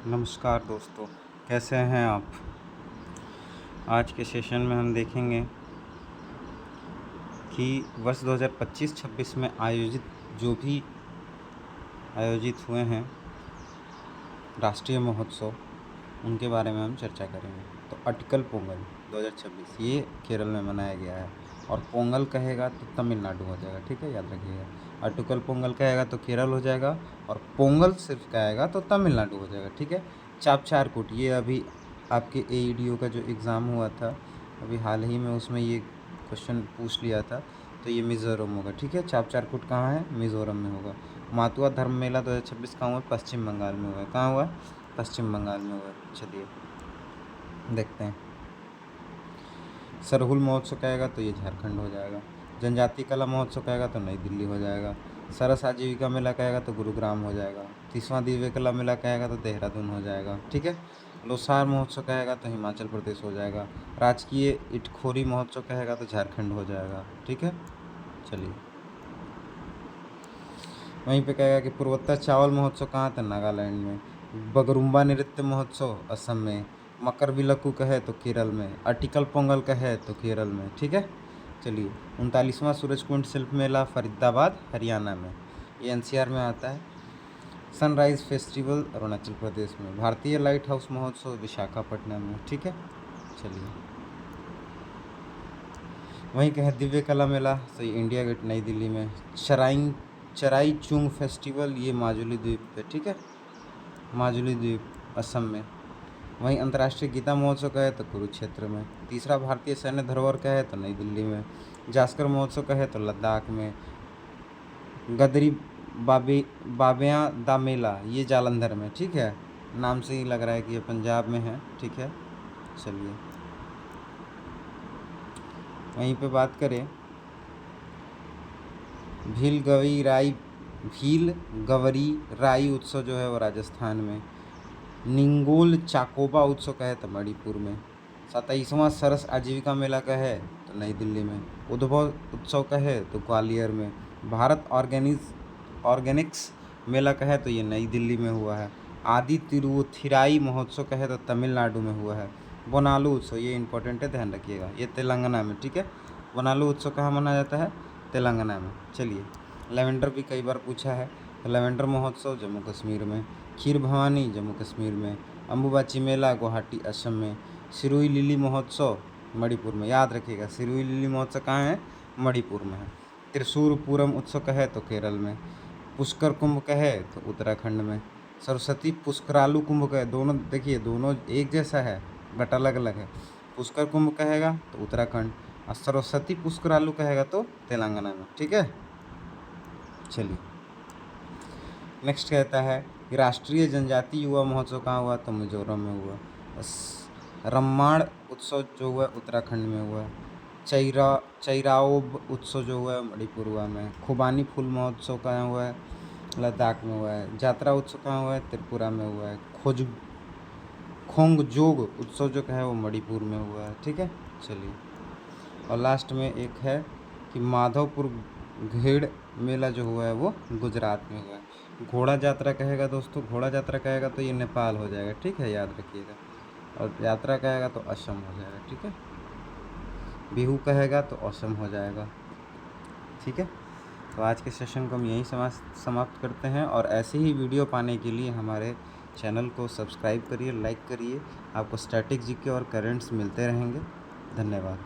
नमस्कार दोस्तों, कैसे हैं आप। आज के सेशन में हम देखेंगे कि वर्ष 2025-26 में आयोजित हुए हैं राष्ट्रीय महोत्सव, उनके बारे में हम चर्चा करेंगे। तो अटकल पोंगल 2026 ये केरल में मनाया गया है, और पोंगल कहेगा तो तमिलनाडु हो जाएगा, ठीक है, याद रखिएगा। अटकल पोंगल कहेगा तो केरल हो जाएगा, और पोंगल सिर्फ कहेगा तो तमिलनाडु हो जाएगा, ठीक है। चापचारकुट ये अभी आपके एईडीओ का जो एग्ज़ाम हुआ था अभी हाल ही में, उसमें ये क्वेश्चन पूछ लिया था, तो ये मिज़ोरम होगा, ठीक है। चापचारकुट कहाँ है? मिज़ोरम में होगा। मातुआ धर्म मेला 2026 कहाँ हुआ? पश्चिम बंगाल में हुआ है। कहाँ हुआ? पश्चिम बंगाल में हुआ है। चलिए देखते हैं। सरहुल महोत्सव कहेगा तो ये झारखंड हो जाएगा। जनजातीय कला महोत्सव कहेगा तो नई दिल्ली हो जाएगा। सरस आजीविका मेला कहेगा तो गुरुग्राम हो जाएगा। 30वां दिव्य कला मेला कहेगा तो देहरादून हो जाएगा, ठीक है। लोसार महोत्सव कहेगा तो हिमाचल प्रदेश हो जाएगा। राजकीय इटखोरी महोत्सव कहेगा तो झारखंड हो जाएगा, ठीक है। चलिए वहीं पे कहेगा कि पूर्वोत्तर चावल महोत्सव कहाँ था? नागालैंड में। बगरुम्बा नृत्य महोत्सव असम में। मकर विलक्कू कहे तो केरल में। अटिकल पोंगल कहे तो केरल में, ठीक है। चलिए 39वां सूरजकुंड शिल्प मेला फरीदाबाद हरियाणा में, ये एनसीआर में आता है। सनराइज फेस्टिवल अरुणाचल प्रदेश में। भारतीय लाइट हाउस महोत्सव विशाखापट्टनम में, ठीक है। चलिए वहीं कहें दिव्य कला मेला तो ये इंडिया गेट नई दिल्ली में। चराई चुंग फेस्टिवल ये माजुली द्वीप पे, ठीक है, माजुली द्वीप असम में। वहीं अंतर्राष्ट्रीय गीता महोत्सव कहे तो कुरुक्षेत्र में। तीसरा भारतीय सैन्य धरोहर कहे तो नई दिल्ली में। जास्कर महोत्सव कहे तो लद्दाख में। गदरी बाबिया दा मेला ये जालंधर में, ठीक है। नाम से ही लग रहा है कि ये पंजाब में है, ठीक है। चलिए वहीं पे बात करें, भील गवरी राई उत्सव जो है वो राजस्थान में। निंगोल चाकोबा उत्सव कहे तो मणिपुर में। 27वां सरस आजीविका मेला कहे तो नई दिल्ली में। उद्भव उत्सव कहे तो ग्वालियर में। भारत ऑर्गेनिक्स मेला कहे तो ये नई दिल्ली में हुआ है। आदि तिरुथिराई महोत्सव कहे तो तमिलनाडु में हुआ है। बोनालू उत्सव ये इंपॉर्टेंट है, ध्यान रखिएगा, ये तेलंगाना में, ठीक है। बोनालू उत्सव कहाँ मनाया जाता है? तेलंगाना में। चलिए लेवेंडर भी कई बार पूछा है, तो लेवेंडर महोत्सव जम्मू कश्मीर में। खीर भवानी जम्मू कश्मीर में। अम्बुबाची मेला गुवाहाटी असम में। सिरुई लिली महोत्सव मणिपुर में, याद रखिएगा, सिरुई लिली महोत्सव कहाँ है? मणिपुर में है। त्रिशूर पूरम उत्सव कहे तो केरल में। पुष्कर कुंभ कहे तो उत्तराखंड में। सरस्वती पुष्करालू कुंभ कहे, दोनों देखिए दोनों एक जैसा है बट अलग अलग है। पुष्कर कुंभ कहेगा तो उत्तराखंड, और सरस्वती पुष्करालू कहेगा तो तेलंगाना में, ठीक है। चलिए नेक्स्ट कहता है कि राष्ट्रीय जनजातीय युवा महोत्सव कहाँ हुआ? तो मिजोरम में हुआ। रम्माण उत्सव जो हुआ उत्तराखंड में हुआ। चैराओब उत्सव जो हुआ है मणिपुर हुआ में। खुबानी फूल महोत्सव कहाँ हुआ है? लद्दाख में हुआ है। जात्रा उत्सव कहाँ हुआ है? त्रिपुरा में हुआ है। खोंगजोग उत्सव जो है वो मणिपुर में हुआ है, ठीक है। चलिए और लास्ट में एक है कि माधवपुर घेड़ मेला जो हुआ है वो गुजरात में हुआ है। घोड़ा यात्रा कहेगा दोस्तों, घोड़ा यात्रा कहेगा तो ये नेपाल हो जाएगा, ठीक है, याद रखिएगा। और यात्रा कहेगा तो असम हो जाएगा, ठीक है। बिहू कहेगा तो असम हो जाएगा, ठीक है। तो आज के सेशन को हम यहीं समाप्त करते हैं, और ऐसे ही वीडियो पाने के लिए हमारे चैनल को सब्सक्राइब करिए, लाइक करिए। आपको स्टैटिक जीके और करेंट्स मिलते रहेंगे। धन्यवाद।